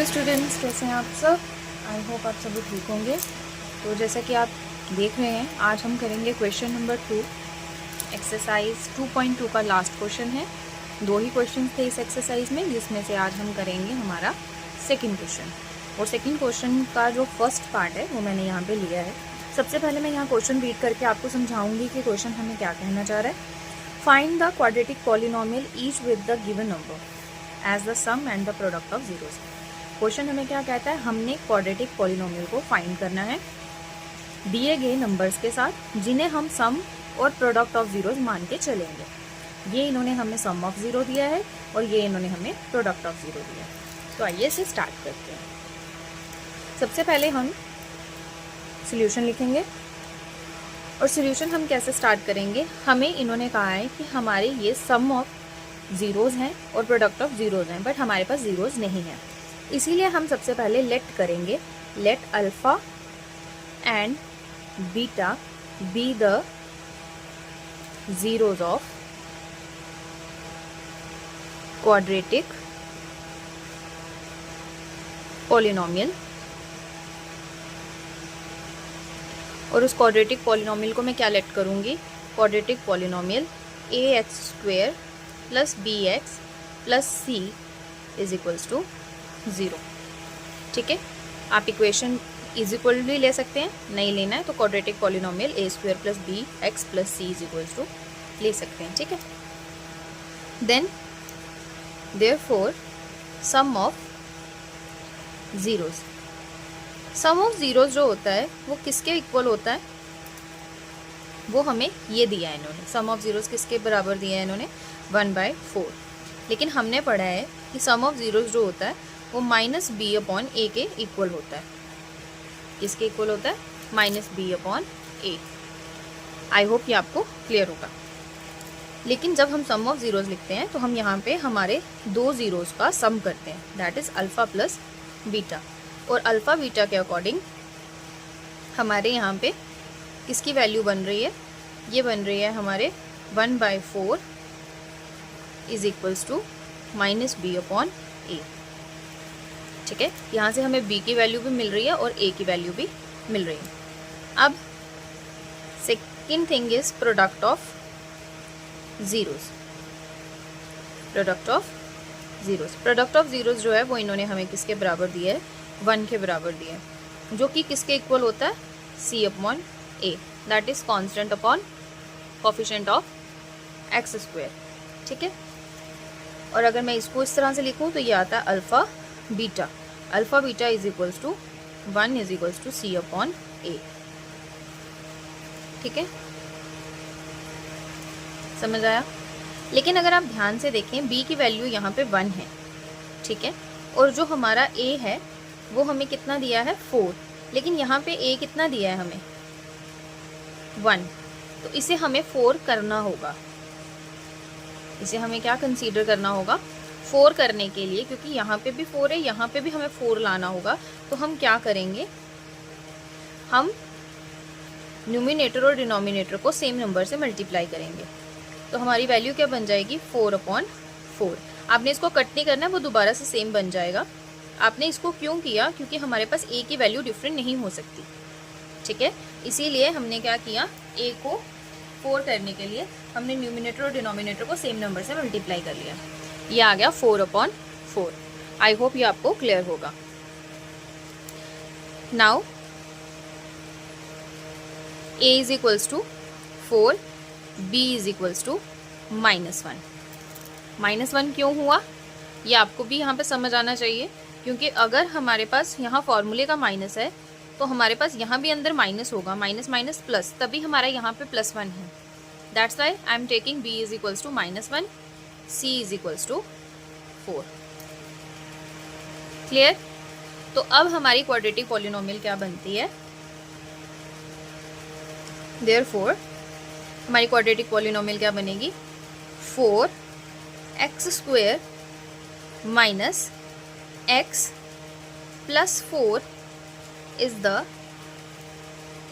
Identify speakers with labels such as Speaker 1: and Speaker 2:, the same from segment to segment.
Speaker 1: Students, कैसे हैं आप सब। आई होप आप सभी ठीक होंगे। तो जैसा कि आप देख रहे हैं, आज हम करेंगे क्वेश्चन नंबर 2, एक्सरसाइज 2.2 का लास्ट क्वेश्चन है। 2 ही क्वेश्चन थे इस एक्सरसाइज में, जिसमें से आज हम करेंगे हमारा सेकंड क्वेश्चन। और सेकंड क्वेश्चन का जो फर्स्ट पार्ट है वो मैंने यहाँ पे लिया है। सबसे पहले मैं यहाँ क्वेश्चन रीड करके आपको समझाऊंगी कि क्वेश्चन हमें क्या कहना चाह रहा है। Find the quadratic polynomial each with the given number as the sum and the product of zeros. Question हमें क्या कहता है, हमने क्वाड्रेटिक पॉलिनोमियल को फाइंड करना है दिए गए नंबर्स के साथ, जिन्हें हम सम और प्रोडक्ट ऑफ जीरोस मान के चलेंगे। ये इन्होंने हमें सम ऑफ जीरो दिया है और ये इन्होंने हमें प्रोडक्ट ऑफ जीरो दिया है। तो आइए इसे स्टार्ट करते हैं। सबसे पहले हम सॉल्यूशन लिखेंगे। और सॉल्यूशन हम कैसे स्टार्ट करेंगे, हमें इन्होंने कहा है कि हमारे ये सम ऑफ जीरोस हैं और प्रोडक्ट ऑफ जीरोस हैं, बट हमारे पास जीरोस नहीं है। इसीलिए हम सबसे पहले लेट करेंगे, let alpha and beta be the zeros of quadratic polynomial. और उस क्वाड्रेटिक पॉलिनोमियल को मैं क्या लेट करूंगी, quadratic polynomial a x square plus b x plus c is equals to 0। ठीक है, आप इक्वेशन इज इक्वल भी ले सकते हैं, नहीं लेना है तो quadratic polynomial a square plus b x plus c is equals to ले सकते हैं। ठीक है, then therefore sum of zeros, sum of zeros जो होता है वो किसके इक्वल होता है, वो हमें ये दिया है इन्होंने। सम ऑफ जीरोस किसके बराबर दिया है इन्होंने, 1/4। लेकिन हमने पढ़ा है कि सम ऑफ जीरोस जो होता है वो माइनस बी अपॉन ए के इक्वल होता है। किसके इक्वल होता है, minus B upon a. I hope ये आपको क्लियर होगा। लेकिन जब हम सम ऑफ जीरोस लिखते हैं तो हम यहाँ पे हमारे 2 जीरोस का सम करते हैं, that is alpha plus beta. और अल्फा बीटा के अकॉर्डिंग हमारे यहाँ पे किसकी वैल्यू बन रही है, ये बन रही है हमारे 1/4 is equals to minus B upon A. ठीक है, यहाँ से हमें b की वैल्यू भी मिल रही है और a की वैल्यू भी मिल रही है। अब second thing is product of zeros. Product of zeros, product of zeros जो है वो इन्होंने हमें किसके बराबर दिया है, 1 के बराबर दिया है, जो कि किसके इक्वल होता है, c upon a, that is constant upon coefficient of x square. ठीक है, और अगर मैं इसको इस तरह से लिखूं तो ये आता है alpha beta, alpha beta is equals to 1 is equals to c upon a। ठीक है, समझ आया। लेकिन अगर आप ध्यान से देखें, b की वैल्यू यहाँ पे 1 है। ठीक है, और जो हमारा a है वो हमें कितना दिया है, 4। लेकिन यहाँ पे a कितना दिया है हमें, 1। तो इसे हमें 4 करना होगा, इसे हमें क्या कंसीडर करना होगा, 4 करने के लिए, क्योंकि यहाँ पे भी 4 है, यहाँ पे भी हमें 4 लाना होगा। तो हम क्या करेंगे, हम न्यूमिनेटर और डिनोमिनेटर को सेम नंबर से मल्टीप्लाई करेंगे। तो हमारी वैल्यू क्या बन जाएगी, 4/4। आपने इसको कट नहीं करना है, वो दोबारा से सेम बन जाएगा। आपने इसको क्यों किया, क्योंकि हमारे पास a की वैल्यू डिफरेंट नहीं हो सकती। ठीक है, इसीलिए हमने क्या किया, a को 4 करने के लिए हमने न्यूमिनेटर और डिनोमिनेटर को सेम नंबर से मल्टीप्लाई कर लिया। ये आ गया 4/4। आई होप ये आपको क्लियर होगा। Now a is equals to 4, b is equals to -1। -1 क्यों हुआ, ये आपको भी यहाँ पे समझ आना चाहिए, क्योंकि अगर हमारे पास यहाँ फॉर्मूले का माइनस है तो हमारे पास यहाँ भी अंदर माइनस होगा, माइनस माइनस प्लस, तभी हमारा यहाँ पे +1 है। That's why I am taking b is equals to -1, c is equals to 4। Clear. तो अब हमारी क्वाड्रेटिक पॉलिनोमियल क्या बनती है, देयरफॉर हमारी क्वाड्रेटिक पॉलिनोमियल क्या बनेगी, 4x² minus x plus 4 is the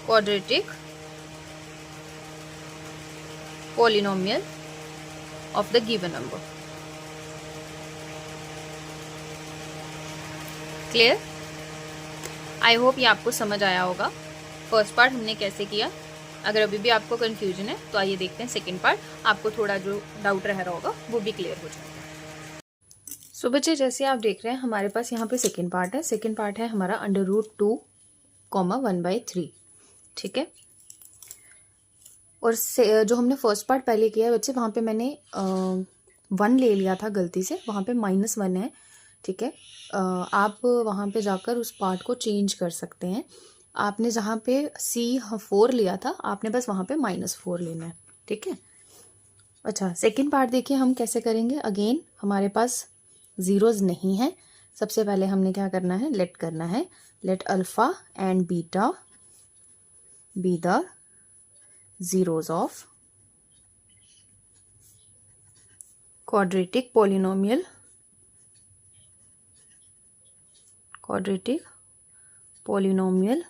Speaker 1: quadratic polynomial of the given number. Clear? I hope ये आपको समझ आया होगा फर्स्ट पार्ट हमने कैसे किया। अगर अभी भी आपको कन्फ्यूजन है तो आइए देखते हैं सेकेंड पार्ट, आपको थोड़ा जो डाउट रह रहा होगा वो भी क्लियर हो जाएगा। सो बच्चे जैसे आप देख रहे हैं हमारे पास यहाँ पे सेकेंड पार्ट है। सेकेंड पार्ट है हमारा √2, 1/3, ठीक है। और जो हमने फर्स्ट पार्ट पहले किया है बच्चे, वहाँ पे मैंने 1 ले लिया था गलती से, वहाँ पे -1 है, ठीक है। आप वहाँ पे जाकर उस पार्ट को चेंज कर सकते हैं। आपने जहाँ पे C4 लिया था आपने बस वहाँ पे -4 लेना है, ठीक है। अच्छा, सेकेंड पार्ट देखिए हम कैसे करेंगे। अगेन हमारे पास ज़ीरोज़ नहीं है। सबसे पहले हमने क्या करना है, late alpha and beta be the zeros of quadratic polynomial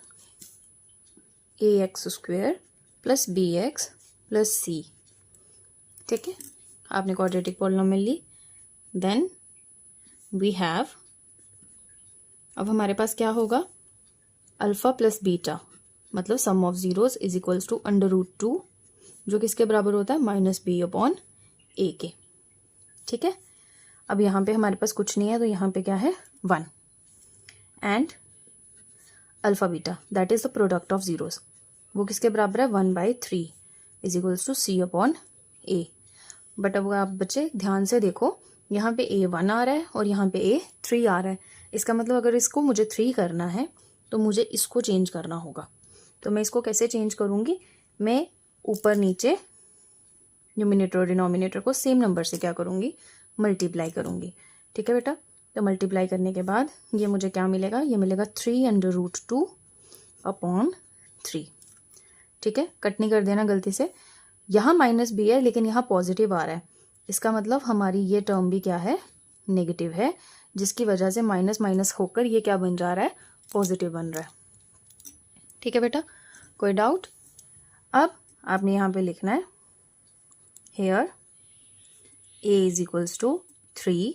Speaker 1: ax² + bx + c, ठीक है। आपने क्वाड्रेटिक पॉलिनोमियल ली, देन वी हैव, अब हमारे पास क्या होगा, अल्फ़ा प्लस बीटा मतलब sum of zeros is equals to √2, जो किसके बराबर होता है, -b/a के, ठीक है। अब यहाँ पे हमारे पास कुछ नहीं है तो यहाँ पे क्या है, 1 and alpha beta that is the product of zeros, वो किसके बराबर है, 1/3 is equals to c/a। But अब आप बच्चे ध्यान से देखो, यहाँ पे a 1 आ रहा है और यहाँ पे a 3 आ रहा है। इसका मतलब अगर इसको मुझे 3 करना है तो मुझे इसको चेंज करना होगा। तो मैं इसको कैसे चेंज करूँगी, मैं ऊपर नीचे न्यूमिनेटर और डिनोमिनेटर को सेम नंबर से क्या करूँगी, मल्टीप्लाई करूँगी, ठीक है बेटा। तो मल्टीप्लाई करने के बाद ये मुझे क्या मिलेगा, ये मिलेगा 3√2/3, ठीक है। कट नहीं कर देना गलती से, यहाँ -b है लेकिन यहाँ पॉजिटिव आ रहा है, इसका मतलब हमारी ये टर्म भी क्या है, नेगेटिव है, जिसकी वजह से माइनस माइनस होकर ये क्या बन जा रहा है, पॉजिटिव बन रहा है, ठीक है बेटा। कोई डाउट? अब आपने यहाँ पे लिखना है, here a is equals to 3,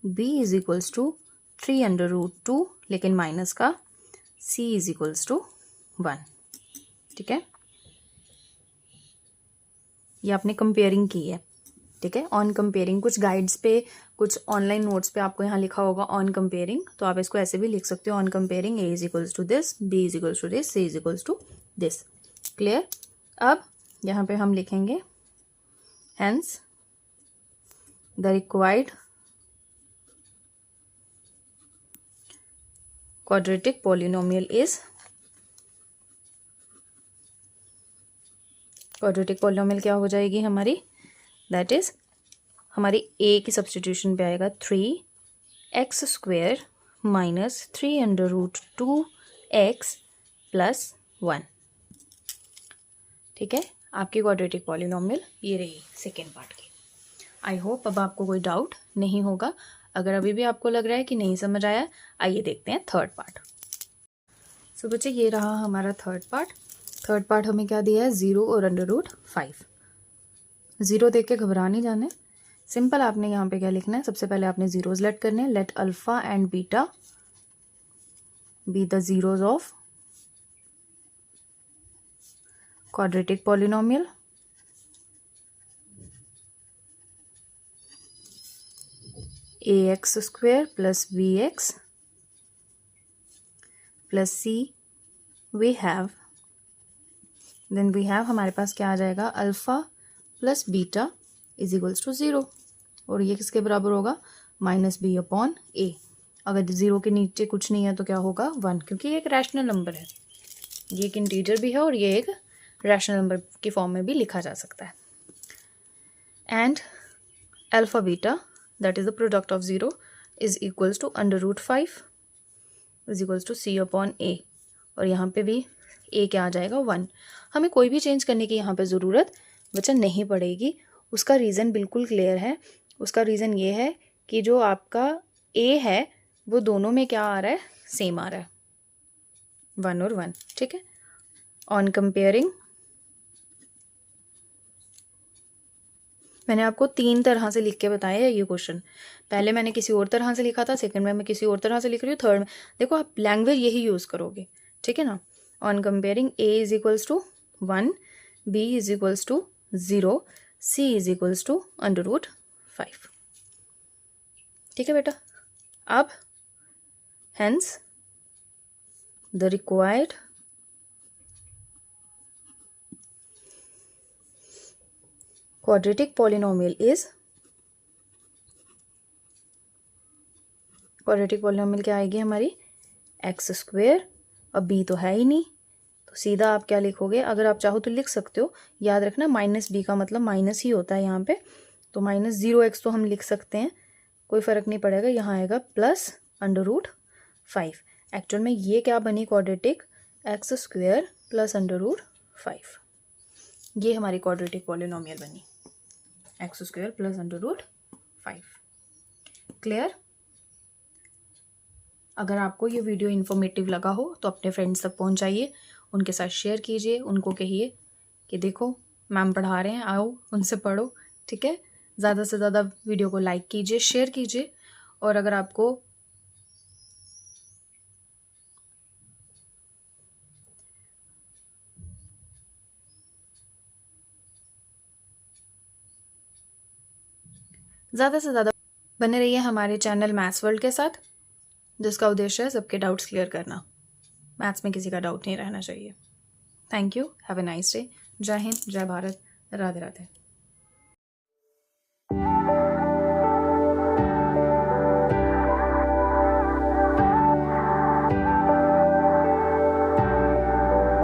Speaker 1: b is equals to 3√2 लेकिन माइनस का, c इज इक्वल्स टू 1, ठीक है। ये आपने कंपेयरिंग की है, ठीक है। ऑन कंपेयरिंग, कुछ गाइड्स पे, कुछ ऑनलाइन नोट्स पे आपको यहाँ लिखा होगा ऑन कंपेयरिंग, तो आप इसको ऐसे भी लिख सकते हो, on comparing a is equals to this, b is equals to this, c is equals to this, clear. अब यहाँ पे हम लिखेंगे, hence the required quadratic polynomial is, quadratic polynomial क्या हो जाएगी हमारी, दैट इज हमारी a की सब्सटीट्यूशन पे आएगा 3x² - 3√2x + 1, ठीक है। आपकी क्वाड्रेटिक पॉलिनोमियल ये रही सेकेंड पार्ट की। आई होप अब आपको कोई डाउट नहीं होगा। अगर अभी भी आपको लग रहा है कि नहीं समझ आया, आइए देखते हैं थर्ड पार्ट। सो बच्चे ये रहा हमारा थर्ड पार्ट। थर्ड पार्ट हमें क्या दिया है, 0 और √5। 0 देख के घबरा नहीं जाना है, सिंपल आपने यहाँ पे क्या लिखना है, सबसे पहले आपने ज़ीरोज़ लेट करने हैं, let alpha and beta be the zeros of quadratic polynomial ax² + bx + c we have, then we have हमारे पास क्या आ जाएगा, alpha plus beta is equals to 0, और ये किसके बराबर होगा, -b/a। अगर 0 के नीचे कुछ नहीं है तो क्या होगा, 1, क्योंकि ये एक रैशनल नंबर है, ये एक इंटीजर भी है और ये एक रैशनल नंबर की फॉर्म में भी लिखा जा सकता है। And alpha beta that is the product of 0 is equals to √5 is equals to c/a, और यहाँ पे भी a क्या आ जाएगा, 1। हमें कोई भी चेंज करने की यहाँ पे ज़रूरत बच्चा नहीं पड़ेगी। उसका रीज़न बिल्कुल क्लियर है। उसका रीज़न ये है कि जो आपका a है वो दोनों में क्या आ रहा है, सेम आ रहा है, 1 और 1, ठीक है। ऑन कंपेयरिंग मैंने आपको 3 तरह से लिख के बताया है ये क्वेश्चन। पहले मैंने किसी और तरह से लिखा था, सेकंड में मैं किसी और तरह से लिख रही हूँ, थर्ड में देखो आप लैंग्वेज यही यूज़ करोगे, ठीक है ना। On comparing a is equals to 1, b is equals to 0, c is equals to √5। ठीक है बेटा। अब hence the required quadratic polynomial is, quadratic polynomial क्या आएगी हमारी, x²। अब b तो है ही नहीं, तो सीधा आप क्या लिखोगे, अगर आप चाहो तो लिख सकते हो, याद रखना -b का मतलब माइनस ही होता है यहाँ पे, तो -0x तो हम लिख सकते हैं, कोई फ़र्क नहीं पड़ेगा। यहाँ आएगा +√5। एक्चुअल में ये क्या बनी क्वाड्रेटिक, x² + √5। ये हमारी क्वाड्रेटिक पॉलिनोमियल बनी, x² + √5। क्लियर। अगर आपको ये वीडियो इन्फॉर्मेटिव लगा हो तो अपने फ्रेंड्स तक पहुंचाइए, उनके साथ शेयर कीजिए, उनको कहिए कि देखो मैम पढ़ा रहे हैं, आओ उनसे पढ़ो, ठीक है। ज़्यादा से ज़्यादा वीडियो को लाइक कीजिए, शेयर कीजिए, और अगर आपको ज़्यादा से ज़्यादा बने रहिए हमारे चैनल मैथ्स वर्ल्ड के साथ, जिसका उद्देश्य है सबके डाउट्स क्लियर करना। मैथ्स में किसी का डाउट नहीं रहना चाहिए। Thank you, have a nice day. जय हिंद, जय भारत, राधे राधे।